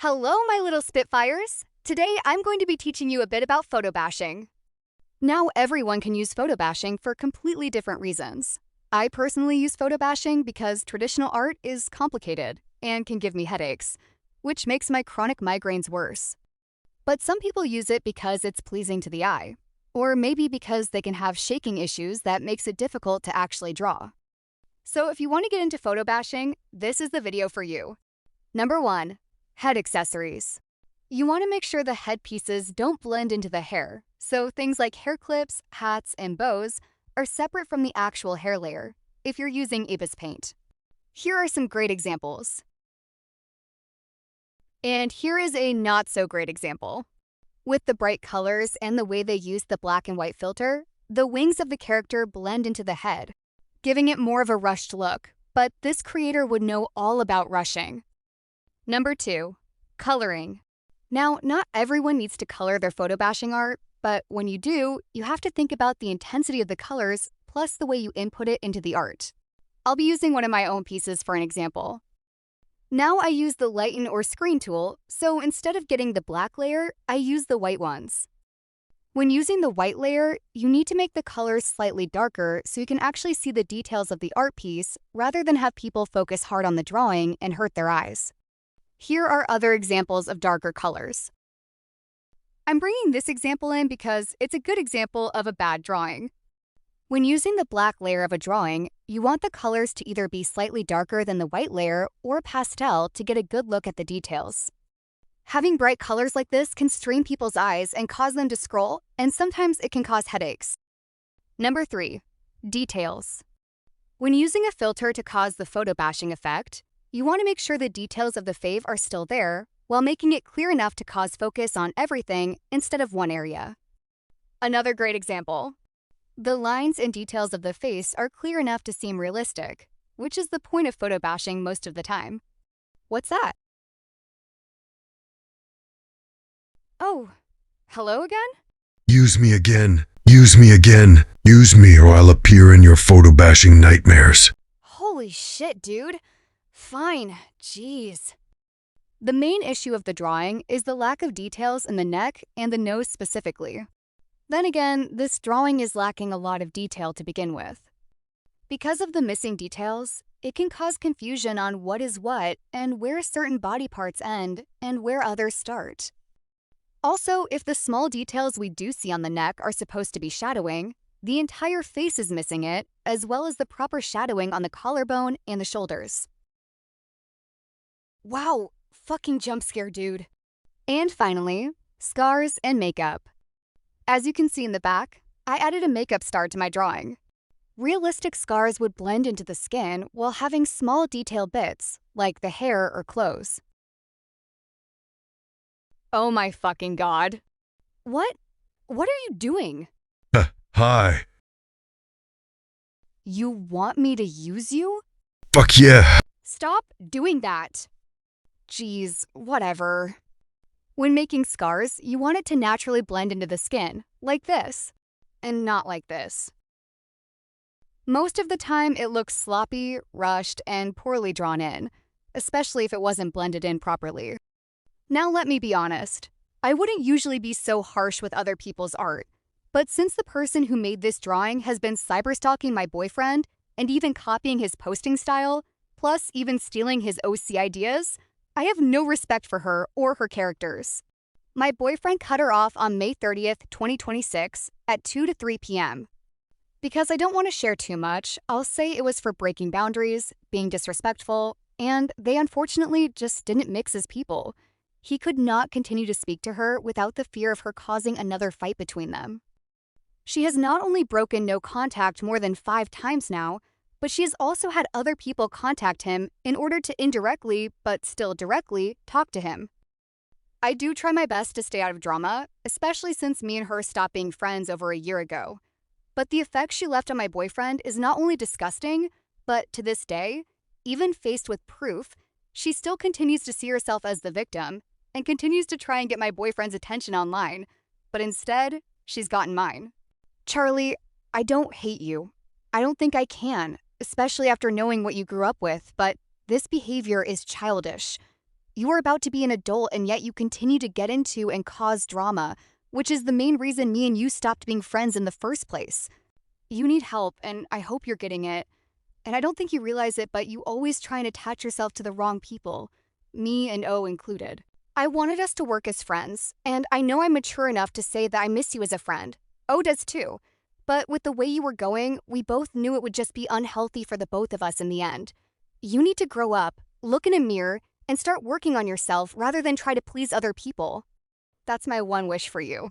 Hello, my little Spitfires! Today, I'm going to be teaching you a bit about photobashing. Now, everyone can use photobashing for completely different reasons. I personally use photobashing because traditional art is complicated and can give me headaches, which makes my chronic migraines worse. But some people use it because it's pleasing to the eye, or maybe because they can have shaking issues that makes it difficult to actually draw. So if you want to get into photobashing, this is the video for you. Number 1. Head accessories. You want to make sure the headpieces don't blend into the hair, so things like hair clips, hats, and bows are separate from the actual hair layer if you're using Ibis paint. Here are some great examples. And here is a not-so-great example. With the bright colors and the way they use the black and white filter, the wings of the character blend into the head, giving it more of a rushed look, but this creator would know all about rushing. Number 2. Coloring. Now, not everyone needs to color their photobashing art, but when you do, you have to think about the intensity of the colors plus the way you input it into the art. I'll be using one of my own pieces for an example. Now I use the lighten or screen tool, so instead of getting the black layer, I use the white ones. When using the white layer, you need to make the colors slightly darker so you can actually see the details of the art piece rather than have people focus hard on the drawing and hurt their eyes. Here are other examples of darker colors. I'm bringing this example in because it's a good example of a bad drawing. When using the black layer of a drawing, you want the colors to either be slightly darker than the white layer or pastel to get a good look at the details. Having bright colors like this can strain people's eyes and cause them to scroll, and sometimes it can cause headaches. Number 3. Details. When using a filter to cause the photobashing effect, you want to make sure the details of the fave are still there while making it clear enough to cause focus on everything instead of one area. Another great example. The lines and details of the face are clear enough to seem realistic, which is the point of photobashing most of the time. What's that? Oh, hello again? Use me again. Use me again. Use me or I'll appear in your photobashing nightmares. Holy shit, dude. Fine, jeez. The main issue of the drawing is the lack of details in the neck and the nose specifically. Then again, this drawing is lacking a lot of detail to begin with. Because of the missing details, it can cause confusion on what is what and where certain body parts end and where others start. Also, if the small details we do see on the neck are supposed to be shadowing, the entire face is missing it, as well as the proper shadowing on the collarbone and the shoulders. Wow, fucking jump scare, dude. And finally, scars and makeup. As you can see in the back, I added a makeup star to my drawing. Realistic scars would blend into the skin while having small detail bits, like the hair or clothes. Oh my fucking god. What are you doing? Hi. You want me to use you? Fuck yeah. Stop doing that. Geez, whatever. When making scars, you want it to naturally blend into the skin, like this, and not like this. Most of the time, it looks sloppy, rushed, and poorly drawn in, especially if it wasn't blended in properly. Now let me be honest. I wouldn't usually be so harsh with other people's art, but since the person who made this drawing has been cyberstalking my boyfriend and even copying his posting style, plus even stealing his OC ideas, I have no respect for her or her characters. My boyfriend cut her off on May 30th, 2026 at 2 to 3 p.m. Because I don't want to share too much, I'll say it was for breaking boundaries, being disrespectful, and they unfortunately just didn't mix as people. He could not continue to speak to her without the fear of her causing another fight between them. She has not only broken no contact more than 5 times now, but she has also had other people contact him in order to indirectly, but still directly, talk to him. I do try my best to stay out of drama, especially since me and her stopped being friends over a year ago. But the effect she left on my boyfriend is not only disgusting, but to this day, even faced with proof, she still continues to see herself as the victim and continues to try and get my boyfriend's attention online, but instead, she's gotten mine. Charlie, I don't hate you. I don't think I can, especially after knowing what you grew up with, but this behavior is childish. You are about to be an adult, and yet you continue to get into and cause drama, which is the main reason me and you stopped being friends in the first place. You need help, and I hope you're getting it. And I don't think you realize it, but you always try and attach yourself to the wrong people, me and O included. I wanted us to work as friends, and I know I'm mature enough to say that I miss you as a friend. O does too. But with the way you were going, we both knew it would just be unhealthy for the both of us in the end. You need to grow up, look in a mirror, and start working on yourself rather than try to please other people. That's my one wish for you.